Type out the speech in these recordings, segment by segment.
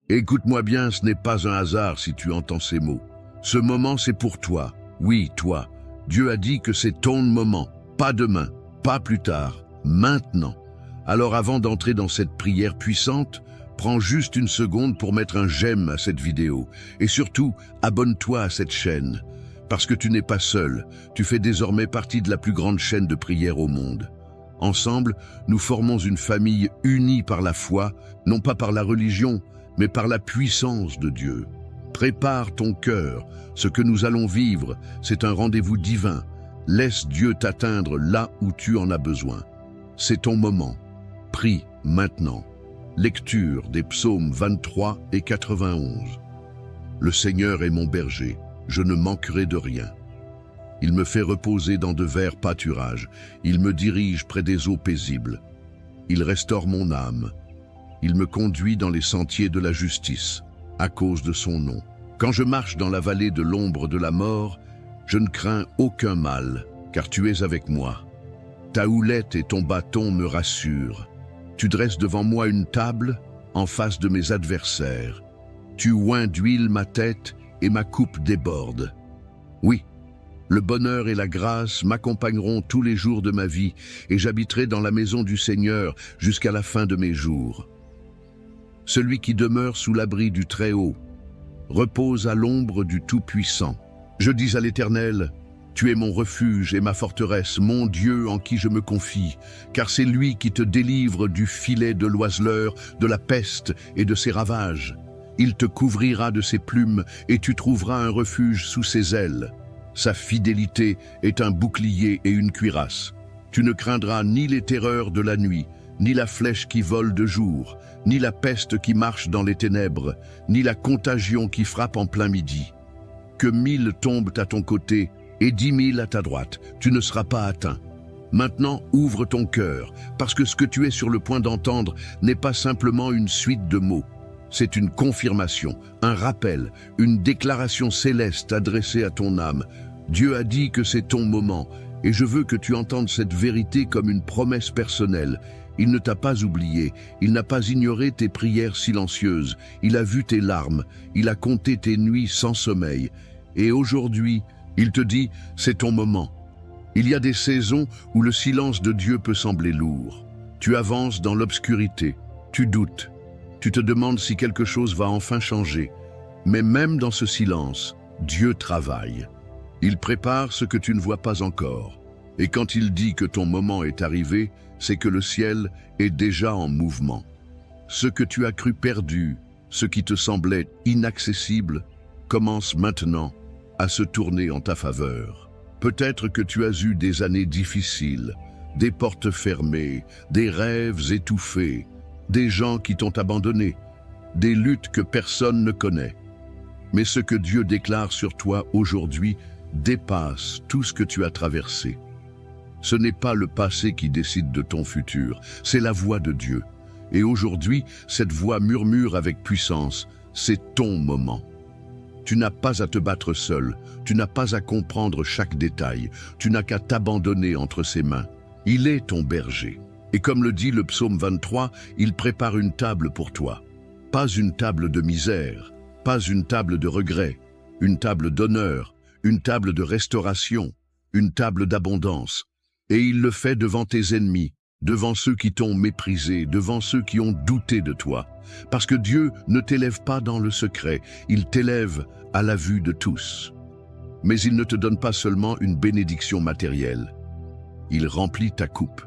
Écoute-moi bien, ce n'est pas un hasard si tu entends ces mots. Ce moment, c'est pour toi. Oui, toi. Dieu a dit que c'est ton moment. Pas demain, pas plus tard, maintenant. Alors avant d'entrer dans cette prière puissante, prends juste une seconde pour mettre un j'aime à cette vidéo. Et surtout, abonne-toi à cette chaîne. Parce que tu n'es pas seul, tu fais désormais partie de la plus grande chaîne de prière au monde. Ensemble, nous formons une famille unie par la foi, non pas par la religion, mais par la puissance de Dieu. Prépare ton cœur, ce que nous allons vivre, c'est un rendez-vous divin. Laisse Dieu t'atteindre là où tu en as besoin. C'est ton moment. Prie maintenant. Lecture des psaumes 23 et 91. Le Seigneur est mon berger, je ne manquerai de rien. Il me fait reposer dans de verts pâturages, il me dirige près des eaux paisibles. Il restaure mon âme. Il me conduit dans les sentiers de la justice, à cause de son nom. Quand je marche dans la vallée de l'ombre de la mort, je ne crains aucun mal, car tu es avec moi. Ta houlette et ton bâton me rassurent. Tu dresses devant moi une table en face de mes adversaires. Tu oins d'huile ma tête et ma coupe déborde. Oui, le bonheur et la grâce m'accompagneront tous les jours de ma vie et j'habiterai dans la maison du Seigneur jusqu'à la fin de mes jours. Celui qui demeure sous l'abri du Très-Haut repose à l'ombre du Tout-Puissant. Je dis à l'Éternel, tu es mon refuge et ma forteresse, mon Dieu en qui je me confie, car c'est lui qui te délivre du filet de l'oiseleur, de la peste et de ses ravages. Il te couvrira de ses plumes et tu trouveras un refuge sous ses ailes. Sa fidélité est un bouclier et une cuirasse. Tu ne craindras ni les terreurs de la nuit, ni la flèche qui vole de jour, ni la peste qui marche dans les ténèbres, ni la contagion qui frappe en plein midi. Que 1000 tombent à ton côté et 10 000 à ta droite, tu ne seras pas atteint. Maintenant, ouvre ton cœur, parce que ce que tu es sur le point d'entendre n'est pas simplement une suite de mots. C'est une confirmation, un rappel, une déclaration céleste adressée à ton âme. Dieu a dit que c'est ton moment, et je veux que tu entendes cette vérité comme une promesse personnelle. Il ne t'a pas oublié, il n'a pas ignoré tes prières silencieuses, il a vu tes larmes, il a compté tes nuits sans sommeil. Et aujourd'hui, il te dit, c'est ton moment. Il y a des saisons où le silence de Dieu peut sembler lourd. Tu avances dans l'obscurité, tu doutes, tu te demandes si quelque chose va enfin changer. Mais même dans ce silence, Dieu travaille. Il prépare ce que tu ne vois pas encore. Et quand il dit que ton moment est arrivé, c'est que le ciel est déjà en mouvement. Ce que tu as cru perdu, ce qui te semblait inaccessible, commence maintenant à se tourner en ta faveur. Peut-être que tu as eu des années difficiles, des portes fermées, des rêves étouffés, des gens qui t'ont abandonné, des luttes que personne ne connaît. Mais ce que Dieu déclare sur toi aujourd'hui dépasse tout ce que tu as traversé. Ce n'est pas le passé qui décide de ton futur, c'est la voix de Dieu. Et aujourd'hui, cette voix murmure avec puissance, c'est ton moment. Tu n'as pas à te battre seul, tu n'as pas à comprendre chaque détail, tu n'as qu'à t'abandonner entre ses mains. Il est ton berger. Et comme le dit le psaume 23, il prépare une table pour toi. Pas une table de misère, pas une table de regret, une table d'honneur, une table de restauration, une table d'abondance. Et il le fait devant tes ennemis, devant ceux qui t'ont méprisé, devant ceux qui ont douté de toi. Parce que Dieu ne t'élève pas dans le secret, il t'élève à la vue de tous. Mais il ne te donne pas seulement une bénédiction matérielle. Il remplit ta coupe.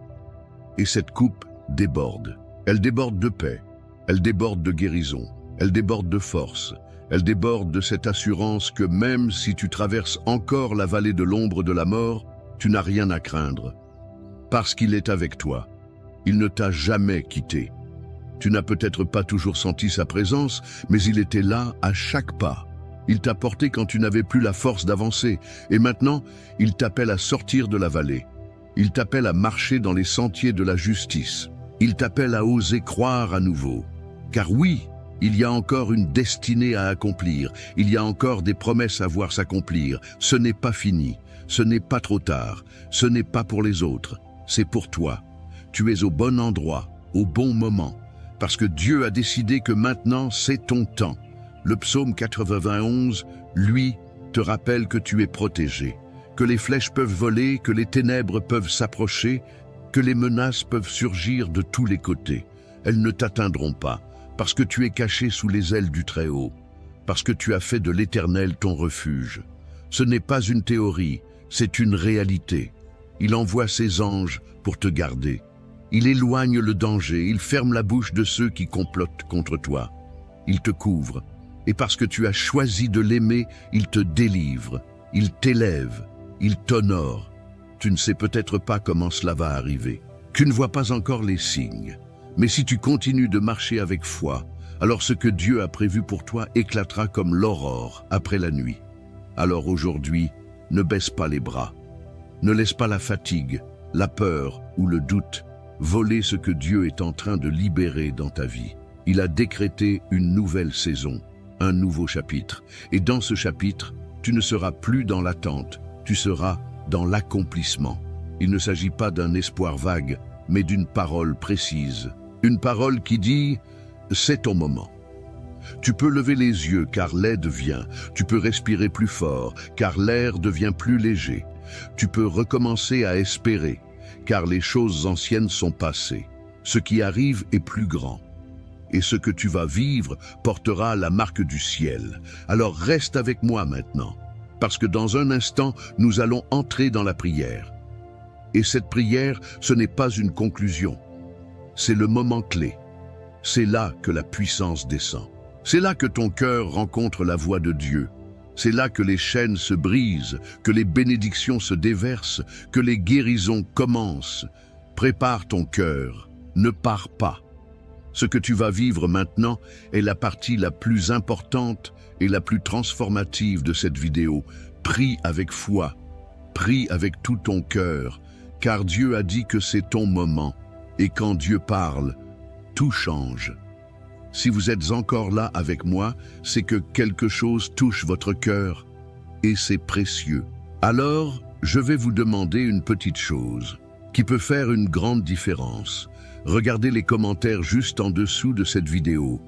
Et cette coupe déborde. Elle déborde de paix, elle déborde de guérison, elle déborde de force, elle déborde de cette assurance que même si tu traverses encore la vallée de l'ombre de la mort, tu n'as rien à craindre. Parce qu'il est avec toi, il ne t'a jamais quitté. Tu n'as peut-être pas toujours senti sa présence, mais il était là à chaque pas. Il t'a porté quand tu n'avais plus la force d'avancer, et maintenant, il t'appelle à sortir de la vallée. Il t'appelle à marcher dans les sentiers de la justice. Il t'appelle à oser croire à nouveau. Car oui, il y a encore une destinée à accomplir. Il y a encore des promesses à voir s'accomplir. Ce n'est pas fini. Ce n'est pas trop tard. Ce n'est pas pour les autres. C'est pour toi. Tu es au bon endroit, au bon moment. parce que Dieu a décidé que maintenant c'est ton temps. Le psaume 91, lui, te rappelle que tu es protégé, que les flèches peuvent voler, que les ténèbres peuvent s'approcher, que les menaces peuvent surgir de tous les côtés. Elles ne t'atteindront pas, parce que tu es caché sous les ailes du Très-Haut, parce que tu as fait de l'Éternel ton refuge. Ce n'est pas une théorie, c'est une réalité. Il envoie ses anges pour te garder. Il éloigne le danger, il ferme la bouche de ceux qui complotent contre toi. Il te couvre, et parce que tu as choisi de l'aimer, il te délivre, il t'élève, il t'honore. Tu ne sais peut-être pas comment cela va arriver. Tu ne vois pas encore les signes. Mais si tu continues de marcher avec foi, alors ce que Dieu a prévu pour toi éclatera comme l'aurore après la nuit. Alors aujourd'hui, ne baisse pas les bras. Ne laisse pas la fatigue, la peur ou le doute voler ce que Dieu est en train de libérer dans ta vie. Il a décrété une nouvelle saison, un nouveau chapitre. Et dans ce chapitre, tu ne seras plus dans l'attente, tu seras dans l'accomplissement. Il ne s'agit pas d'un espoir vague, mais d'une parole précise. Une parole qui dit « c'est ton moment ». Tu peux lever les yeux car l'aide vient. Tu peux respirer plus fort car l'air devient plus léger. Tu peux recommencer à espérer car les choses anciennes sont passées. Ce qui arrive est plus grand. Et ce que tu vas vivre portera la marque du ciel. Alors reste avec moi maintenant, parce que dans un instant, nous allons entrer dans la prière. Et cette prière, ce n'est pas une conclusion. C'est le moment clé. C'est là que la puissance descend. C'est là que ton cœur rencontre la voix de Dieu. C'est là que les chaînes se brisent, que les bénédictions se déversent, que les guérisons commencent. Prépare ton cœur, ne pars pas. Ce que tu vas vivre maintenant est la partie la plus importante et la plus transformative de cette vidéo. Prie avec foi, prie avec tout ton cœur, car Dieu a dit que c'est ton moment. Et quand Dieu parle, tout change. Si vous êtes encore là avec moi, c'est que quelque chose touche votre cœur et c'est précieux. Alors, je vais vous demander une petite chose qui peut faire une grande différence. Regardez les commentaires juste en dessous de cette vidéo.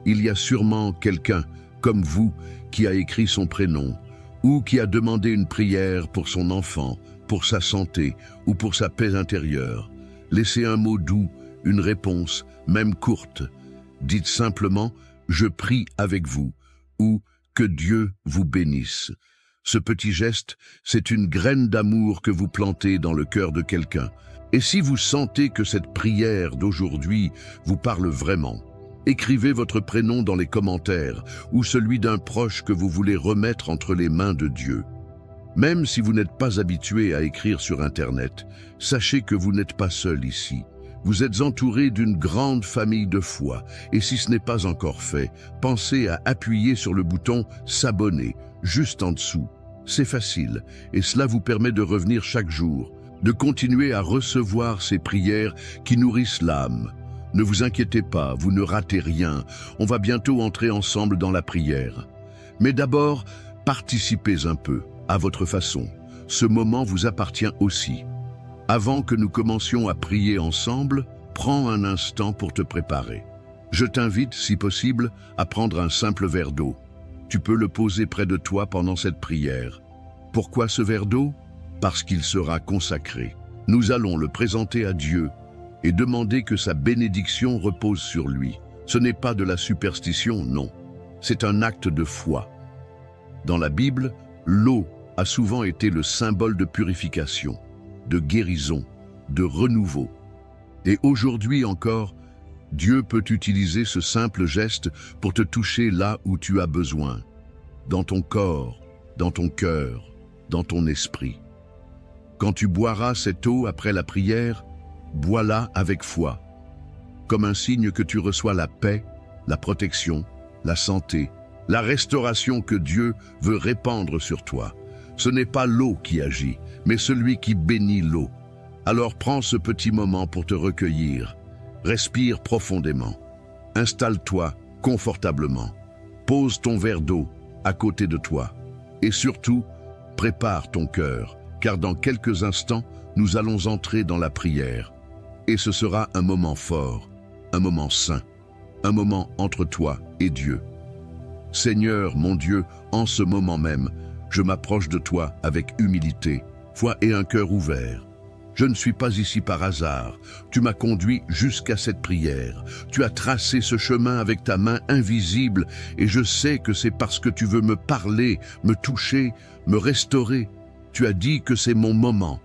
Il y a sûrement quelqu'un, comme vous, qui a écrit son prénom ou qui a demandé une prière pour son enfant, pour sa santé ou pour sa paix intérieure. Laissez un mot doux, une réponse, même courte. Dites simplement « Je prie avec vous » ou « Que Dieu vous bénisse ». Ce petit geste, c'est une graine d'amour que vous plantez dans le cœur de quelqu'un. Et si vous sentez que cette prière d'aujourd'hui vous parle vraiment, écrivez votre prénom dans les commentaires ou celui d'un proche que vous voulez remettre entre les mains de Dieu. Même si vous n'êtes pas habitué à écrire sur Internet, sachez que vous n'êtes pas seul ici. Vous êtes entouré d'une grande famille de foi, et si ce n'est pas encore fait, pensez à appuyer sur le bouton « S'abonner » juste en dessous. C'est facile, et cela vous permet de revenir chaque jour, de continuer à recevoir ces prières qui nourrissent l'âme. Ne vous inquiétez pas, vous ne ratez rien, on va bientôt entrer ensemble dans la prière. Mais d'abord, participez un peu, à votre façon. Ce moment vous appartient aussi. Avant que nous commencions à prier ensemble, prends un instant pour te préparer. Je t'invite, si possible, à prendre un simple verre d'eau. Tu peux le poser près de toi pendant cette prière. Pourquoi ce verre d'eau? Parce qu'il sera consacré. Nous allons le présenter à Dieu et demander que sa bénédiction repose sur lui. Ce n'est pas de la superstition, non. C'est un acte de foi. Dans la Bible, l'eau a souvent été le symbole de purification, de guérison, de renouveau. Et aujourd'hui encore, Dieu peut utiliser ce simple geste pour te toucher là où tu as besoin, dans ton corps, dans ton cœur, dans ton esprit. Quand tu boiras cette eau après la prière, bois-la avec foi, comme un signe que tu reçois la paix, la protection, la santé, la restauration que Dieu veut répandre sur toi. Ce n'est pas l'eau qui agit, mais celui qui bénit l'eau. Alors prends ce petit moment pour te recueillir. Respire profondément. Installe-toi confortablement. Pose ton verre d'eau à côté de toi. Et surtout, prépare ton cœur, car dans quelques instants, nous allons entrer dans la prière. Et ce sera un moment fort, un moment saint. un moment entre toi et Dieu. Seigneur, mon Dieu, en ce moment même, je m'approche de toi avec humilité, foi et un cœur ouvert. Je ne suis pas ici par hasard. Tu m'as conduit jusqu'à cette prière. Tu as tracé ce chemin avec ta main invisible et je sais que c'est parce que tu veux me parler, me toucher, me restaurer. Tu as dit que c'est mon moment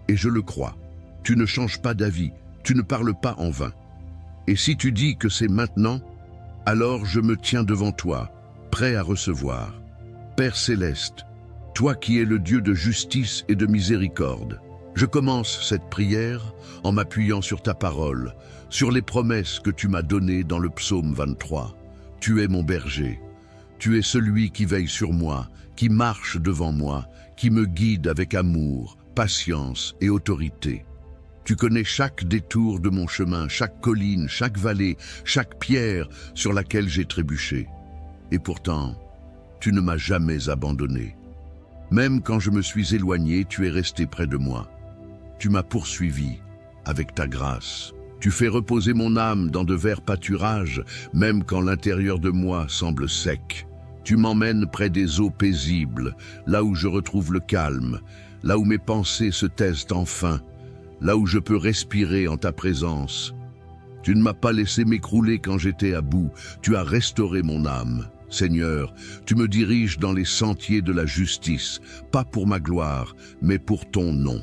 et je le crois. Tu ne changes pas d'avis, tu ne parles pas en vain. Et si tu dis que c'est maintenant, alors je me tiens devant toi, prêt à recevoir. Père céleste, toi qui es le Dieu de justice et de miséricorde, je commence cette prière en m'appuyant sur ta parole, sur les promesses que tu m'as données dans le psaume 23. Tu es mon berger, tu es celui qui veille sur moi, qui marche devant moi, qui me guide avec amour, patience et autorité. Tu connais chaque détour de mon chemin, chaque colline, chaque vallée, chaque pierre sur laquelle j'ai trébuché. Et pourtant, tu ne m'as jamais abandonné. Même quand je me suis éloigné, tu es resté près de moi. Tu m'as poursuivi avec ta grâce. Tu fais reposer mon âme dans de verts pâturages, même quand l'intérieur de moi semble sec. Tu m'emmènes près des eaux paisibles, là où je retrouve le calme, là où mes pensées se taisent enfin, là où je peux respirer en ta présence. Tu ne m'as pas laissé m'écrouler quand j'étais à bout, tu as restauré mon âme. Seigneur, tu me diriges dans les sentiers de la justice, pas pour ma gloire, mais pour ton nom.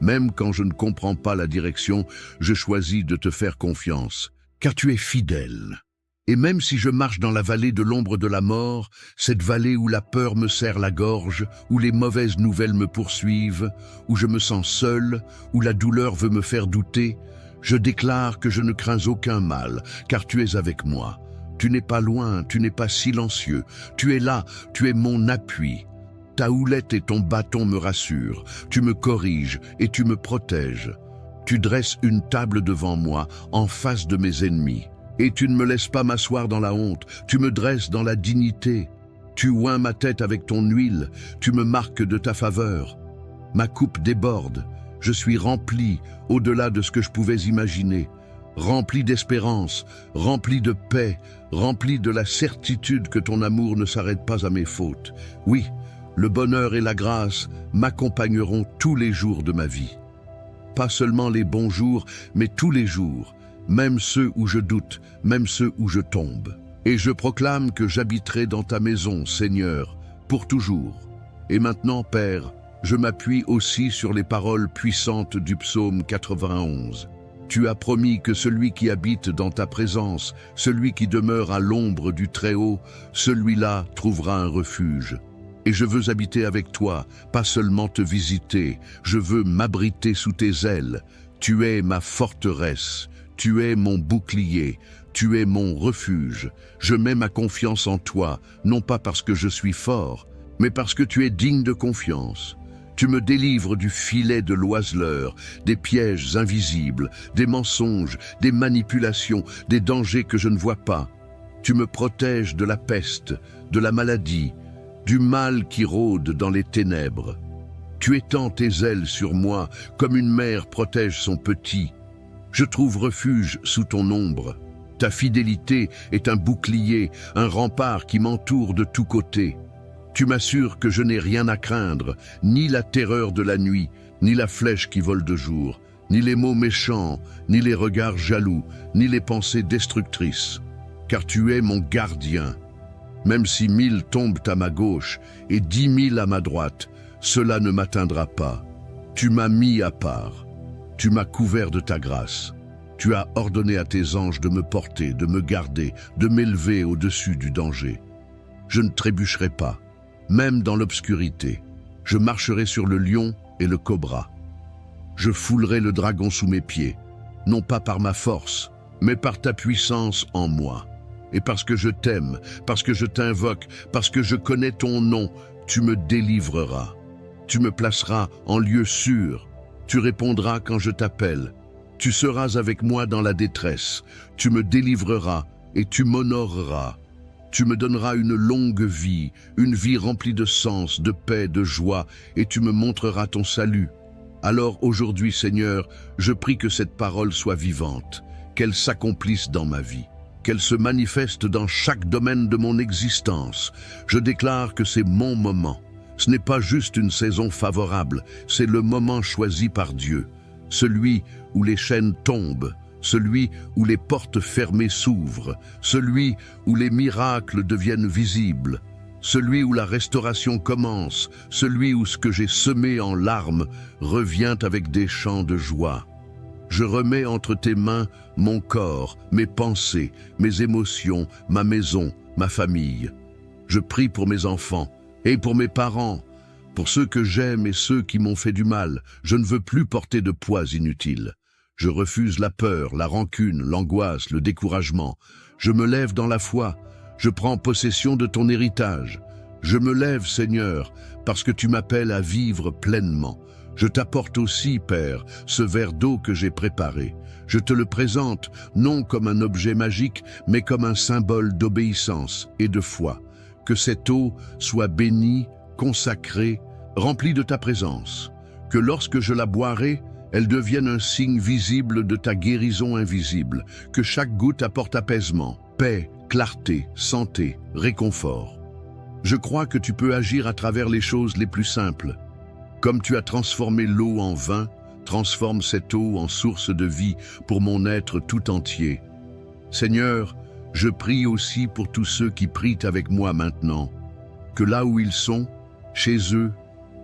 Même quand je ne comprends pas la direction, je choisis de te faire confiance, car tu es fidèle. Et même si je marche dans la vallée de l'ombre de la mort, cette vallée où la peur me serre la gorge, où les mauvaises nouvelles me poursuivent, où je me sens seul, où la douleur veut me faire douter, je déclare que je ne crains aucun mal, car tu es avec moi. Tu n'es pas loin, tu n'es pas silencieux, tu es là, tu es mon appui. Ta houlette et ton bâton me rassurent, tu me corriges et tu me protèges. Tu dresses une table devant moi, en face de mes ennemis. Et tu ne me laisses pas m'asseoir dans la honte, tu me dresses dans la dignité. Tu oins ma tête avec ton huile, tu me marques de ta faveur. Ma coupe déborde, je suis rempli au-delà de ce que je pouvais imaginer. Rempli d'espérance, rempli de paix, rempli de la certitude que ton amour ne s'arrête pas à mes fautes. Oui, le bonheur et la grâce m'accompagneront tous les jours de ma vie. Pas seulement les bons jours, mais tous les jours, même ceux où je doute, même ceux où je tombe. Et je proclame que j'habiterai dans ta maison, Seigneur, pour toujours. Et maintenant, Père, je m'appuie aussi sur les paroles puissantes du psaume 91. Tu as promis que celui qui habite dans ta présence, celui qui demeure à l'ombre du Très-Haut, celui-là trouvera un refuge. Et je veux habiter avec toi, pas seulement te visiter, je veux m'abriter sous tes ailes. Tu es ma forteresse, tu es mon bouclier, tu es mon refuge. Je mets ma confiance en toi, non pas parce que je suis fort, mais parce que tu es digne de confiance. Tu me délivres du filet de l'oiseleur, des pièges invisibles, des mensonges, des manipulations, des dangers que je ne vois pas. Tu me protèges de la peste, de la maladie, du mal qui rôde dans les ténèbres. Tu étends tes ailes sur moi comme une mère protège son petit. Je trouve refuge sous ton ombre. Ta fidélité est un bouclier, un rempart qui m'entoure de tous côtés. Tu m'assures que je n'ai rien à craindre, ni la terreur de la nuit, ni la flèche qui vole de jour, ni les mots méchants, ni les regards jaloux, ni les pensées destructrices. Car tu es mon gardien. Même si 1000 tombent à ma gauche et 10 000 à ma droite, cela ne m'atteindra pas. Tu m'as mis à part. Tu m'as couvert de ta grâce. Tu as ordonné à tes anges de me porter, de me garder, de m'élever au-dessus du danger. Je ne trébucherai pas, même dans l'obscurité. Je marcherai sur le lion et le cobra. Je foulerai le dragon sous mes pieds, non pas par ma force, mais par ta puissance en moi. Et parce que je t'aime, parce que je t'invoque, parce que je connais ton nom, tu me délivreras. Tu me placeras en lieu sûr. Tu répondras quand je t'appelle. Tu seras avec moi dans la détresse. Tu me délivreras et tu m'honoreras. Tu me donneras une longue vie, une vie remplie de sens, de paix, de joie, et tu me montreras ton salut. Alors aujourd'hui, Seigneur, je prie que cette parole soit vivante, qu'elle s'accomplisse dans ma vie. qu'elle se manifeste dans chaque domaine de mon existence. Je déclare que c'est mon moment. Ce n'est pas juste une saison favorable, c'est le moment choisi par Dieu. Celui où les chaînes tombent, celui où les portes fermées s'ouvrent, celui où les miracles deviennent visibles, celui où la restauration commence, celui où ce que j'ai semé en larmes revient avec des chants de joie. Je remets entre tes mains mon corps, mes pensées, mes émotions, ma maison, ma famille. Je prie pour mes enfants et pour mes parents, pour ceux que j'aime et ceux qui m'ont fait du mal. Je ne veux plus porter de poids inutiles. Je refuse la peur, la rancune, l'angoisse, le découragement. Je me lève dans la foi. Je prends possession de ton héritage. Je me lève, Seigneur, parce que tu m'appelles à vivre pleinement. Je t'apporte aussi, Père, ce verre d'eau que j'ai préparé. Je te le présente, non comme un objet magique, mais comme un symbole d'obéissance et de foi. Que cette eau soit bénie, consacrée, remplie de ta présence. Que lorsque je la boirai, elle devienne un signe visible de ta guérison invisible. Que chaque goutte apporte apaisement, paix, clarté, santé, réconfort. Je crois que tu peux agir à travers les choses les plus simples. Comme tu as transformé l'eau en vin, transforme cette eau en source de vie pour mon être tout entier. Seigneur, je prie aussi pour tous ceux qui prient avec moi maintenant, que là où ils sont, chez eux,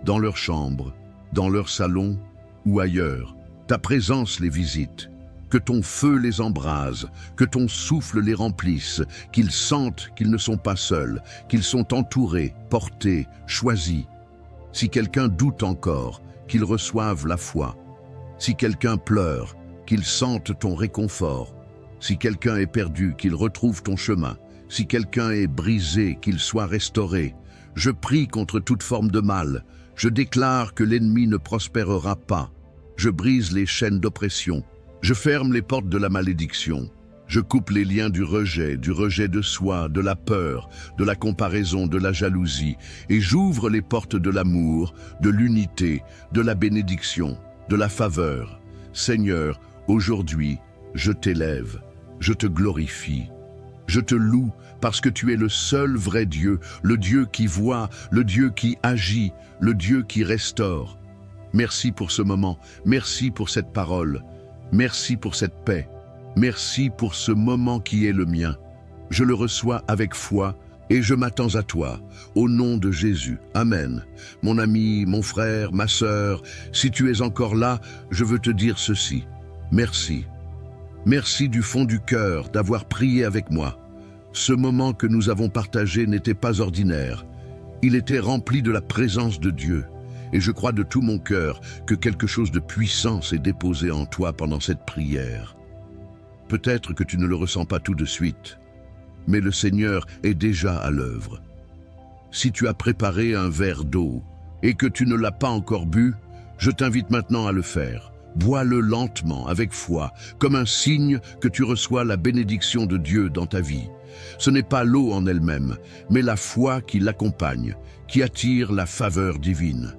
dans leur chambre, dans leur salon ou ailleurs, ta présence les visite, que ton feu les embrase, que ton souffle les remplisse, qu'ils sentent qu'ils ne sont pas seuls, qu'ils sont entourés, portés, choisis. Si quelqu'un doute encore, qu'il reçoive la foi. Si quelqu'un pleure, qu'il sente ton réconfort. Si quelqu'un est perdu, qu'il retrouve ton chemin. Si quelqu'un est brisé, qu'il soit restauré. Je prie contre toute forme de mal. Je déclare que l'ennemi ne prospérera pas. Je brise les chaînes d'oppression. Je ferme les portes de la malédiction. Je coupe les liens du rejet de soi, de la peur, de la comparaison, de la jalousie, et j'ouvre les portes de l'amour, de l'unité, de la bénédiction, de la faveur. Seigneur, aujourd'hui, je t'élève, je te glorifie, je te loue parce que tu es le seul vrai Dieu, le Dieu qui voit, le Dieu qui agit, le Dieu qui restaure. Merci pour ce moment, merci pour cette parole, merci pour cette paix. Merci pour ce moment qui est le mien. Je le reçois avec foi et je m'attends à toi. Au nom de Jésus. Amen. Mon ami, mon frère, ma sœur, si tu es encore là, je veux te dire ceci. Merci. Merci du fond du cœur d'avoir prié avec moi. Ce moment que nous avons partagé n'était pas ordinaire. Il était rempli de la présence de Dieu. Et je crois de tout mon cœur que quelque chose de puissant s'est déposé en toi pendant cette prière. Peut-être que tu ne le ressens pas tout de suite, mais le Seigneur est déjà à l'œuvre. Si tu as préparé un verre d'eau et que tu ne l'as pas encore bu, je t'invite maintenant à le faire. Bois-le lentement, avec foi, comme un signe que tu reçois la bénédiction de Dieu dans ta vie. Ce n'est pas l'eau en elle-même, mais la foi qui l'accompagne, qui attire la faveur divine.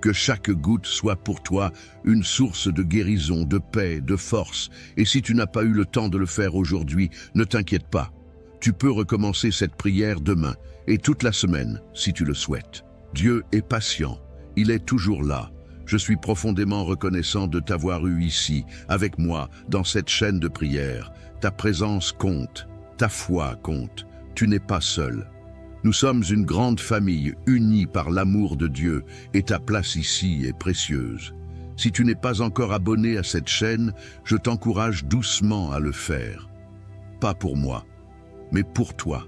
Que chaque goutte soit pour toi une source de guérison, de paix, de force. Et si tu n'as pas eu le temps de le faire aujourd'hui, ne t'inquiète pas. Tu peux recommencer cette prière demain et toute la semaine, si tu le souhaites. Dieu est patient. Il est toujours là. Je suis profondément reconnaissant de t'avoir eu ici, avec moi, dans cette chaîne de prière. Ta présence compte. Ta foi compte. Tu n'es pas seul. Nous sommes une grande famille unie par l'amour de Dieu et ta place ici est précieuse. Si tu n'es pas encore abonné à cette chaîne, je t'encourage doucement à le faire. Pas pour moi, mais pour toi.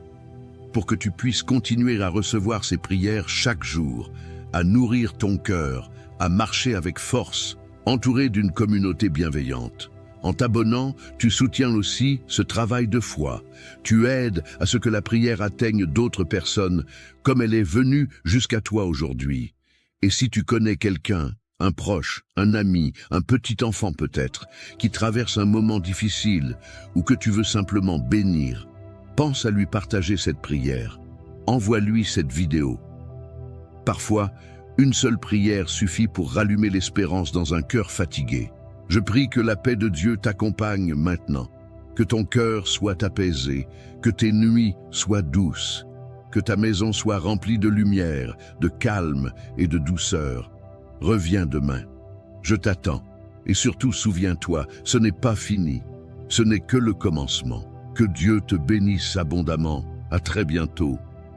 Pour que tu puisses continuer à recevoir ces prières chaque jour, à nourrir ton cœur, à marcher avec force, entouré d'une communauté bienveillante. En t'abonnant, tu soutiens aussi ce travail de foi. Tu aides à ce que la prière atteigne d'autres personnes comme elle est venue jusqu'à toi aujourd'hui. Et si tu connais quelqu'un, un proche, un ami, un petit enfant peut-être, qui traverse un moment difficile ou que tu veux simplement bénir, pense à lui partager cette prière. Envoie-lui cette vidéo. Parfois, une seule prière suffit pour rallumer l'espérance dans un cœur fatigué. Je prie que la paix de Dieu t'accompagne maintenant. Que ton cœur soit apaisé, que tes nuits soient douces, que ta maison soit remplie de lumière, de calme et de douceur. Reviens demain. Je t'attends. Et surtout, souviens-toi, ce n'est pas fini. Ce n'est que le commencement. Que Dieu te bénisse abondamment. À très bientôt.